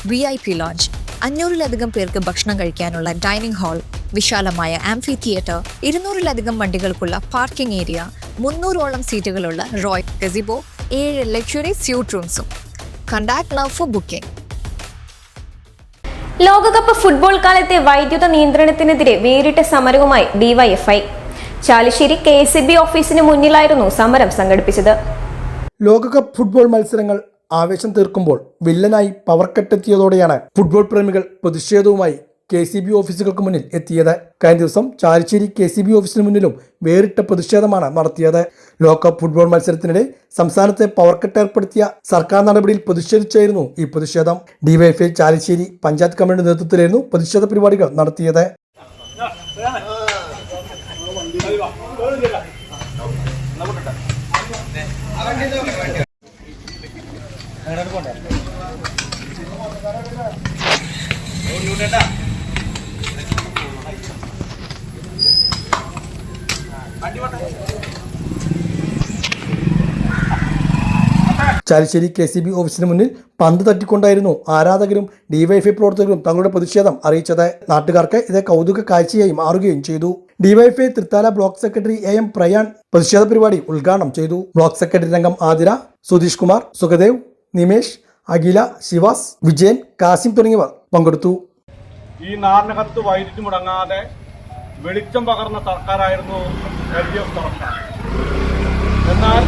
VIP launch, 500-ലധികം പേർക്ക് ഭക്ഷണം കഴിക്കാനുള്ള ഡൈനിങ് ഹാൾ, വിശാലമായ ആംഫി തിയേറ്റർ, 200-ലധികം വണ്ടികൾക്കുള്ള പാർക്കിംഗ് ഏരിയ, 300-ഓളം സീറ്റുകളുള്ള റോയൽ ഗസിബോ, 7 ലക്ഷറി സ്യൂട്ട് റൂംസും. Contact now for booking. ലോകകപ്പ് ഫുട്ബോൾ കാലത്തെ വൈദ്യുത നിയന്ത്രണത്തിനെതിരെ വേറിട്ട സമരവുമായി ഡിവൈഎഫ്ഐ. ചാലിശ്ശേരി KCB ഓഫീസിന് മുന്നിലായിരുന്നു സമരം സംഘടിപ്പിച്ചത്. ലോകകപ്പ് ഫുട്ബോൾ മത്സരങ്ങൾ ആവേശം തീർക്കുമ്പോൾ വില്ലനായി പവർ കട്ടെത്തിയതോടെയാണ് ഫുട്ബോൾ പ്രേമികൾ പ്രതിഷേധവുമായി KCB ഓഫീസുകൾക്ക് മുന്നിൽ എത്തിയത്. കഴിഞ്ഞ ദിവസം ചാലിശ്ശേരി KCB ഓഫീസിന് മുന്നിലും വേറിട്ട പ്രതിഷേധമാണ് നടത്തിയത്. ലോകകപ്പ് ഫുട്ബോൾ മത്സരത്തിനിടെ സംസ്ഥാനത്തെ പവർ കട്ട് ഏർപ്പെടുത്തിയ സർക്കാർ നടപടിയിൽ പ്രതിഷേധിച്ചായിരുന്നു ഈ പ്രതിഷേധം. ഡിവൈഎഫ്ഐ ചാലിശ്ശേരി പഞ്ചായത്ത് കമ്മിറ്റിയുടെ നേതൃത്വത്തിലായിരുന്നു പ്രതിഷേധ പരിപാടികൾ നടത്തിയത്. ചാലിശ്ശേരി KCB ഓഫീസിന് മുന്നിൽ പന്ത് തട്ടിക്കൊണ്ടായിരുന്നു ആരാധകരും ഡിവൈഎഫ്ഐ പ്രവർത്തകരും തങ്ങളുടെ പ്രതിഷേധം അറിയിച്ചത്. നാട്ടുകാർക്ക് ഇത് കൗതുക കാഴ്ചയായി മാറുകയും ചെയ്തു. DYFI Thrithala block secretary AM Prayan പ്രതിഷേധ പരിപാടി ഉദ്ഘാടനം ചെയ്തു. ബ്ലോക്ക് സെക്രട്ടറി രംഗം ആതിര, സുധീഷ് കുമാർ, സുഖദേവ്, നിമേഷ്, അഖില, ശിവാസ്, വിജയൻ, കാസിം തുടങ്ങിയവർ പങ്കെടുത്തു. ഈ നാടിനകത്ത് വൈദ്യുതി മുടങ്ങാതെ വെളിച്ചം പകർന്ന സർക്കാരായിരുന്നു LDF സർക്കാർ. എന്നാൽ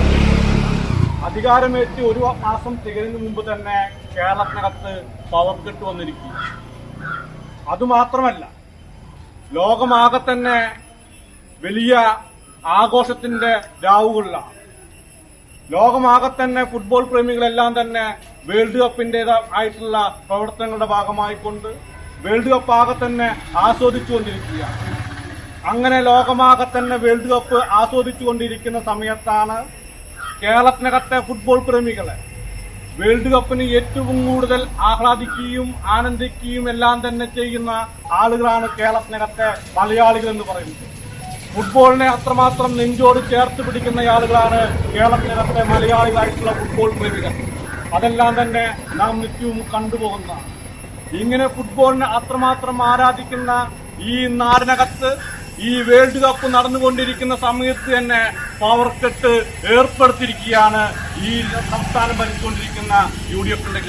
അധികാരമേറ്റ് 1 മാസം തികയുന്നതിന് മുമ്പ് തന്നെ കേരളത്തിനകത്ത് പവർ കട്ട് വന്നിരിക്കും. അതുമാത്രമല്ല, ലോകമാകെ തന്നെ വലിയ ആഘോഷത്തിന്റെ രാവുകളിലാണ്. ലോകമാകെ തന്നെ ഫുട്ബോൾ പ്രേമികളെല്ലാം തന്നെ വേൾഡ് കപ്പിൻ്റെതായിട്ടുള്ള പ്രവർത്തനങ്ങളുടെ ഭാഗമായിക്കൊണ്ട് വേൾഡ് കപ്പ് ആകെ തന്നെ ആസ്വദിച്ചുകൊണ്ടിരിക്കുകയാണ്. അങ്ങനെ ലോകമാകെ തന്നെ വേൾഡ് കപ്പ് ആസ്വദിച്ചുകൊണ്ടിരിക്കുന്ന സമയത്താണ് കേരളത്തിനകത്തെ ഫുട്ബോൾ പ്രേമികളെ വേൾഡ് കപ്പിന് ഏറ്റവും കൂടുതൽ ആഹ്ലാദിക്കുകയും ആനന്ദിക്കുകയും എല്ലാം തന്നെ ചെയ്യുന്ന ആളുകളാണ് കേരളത്തിനകത്തെ മലയാളികൾ എന്ന് പറയുന്നത്. ഫുട്ബോളിനെ അത്രമാത്രം നെഞ്ചോട് ചേർത്ത് പിടിക്കുന്ന ആളുകളാണ് കേരളത്തിനകത്തെ മലയാളികളായിട്ടുള്ള ഫുട്ബോൾ പ്രേമികൾ. അതെല്ലാം തന്നെ നാം നിത്യവും കണ്ടുപോകുന്നതാണ്. ഇങ്ങനെ ഫുട്ബോളിനെ അത്രമാത്രം ആരാധിക്കുന്ന ഈ നാടിനകത്ത് ഈ വേൾഡ് കപ്പ് നടന്നുകൊണ്ടിരിക്കുന്ന സമയത്ത് തന്നെ പവർ കട്ട് ഏർപ്പെടുത്തിയിരിക്കുകയാണ് ഈ സംസ്ഥാനം ഭരിച്ചുകൊണ്ടിരിക്കുന്ന UDF.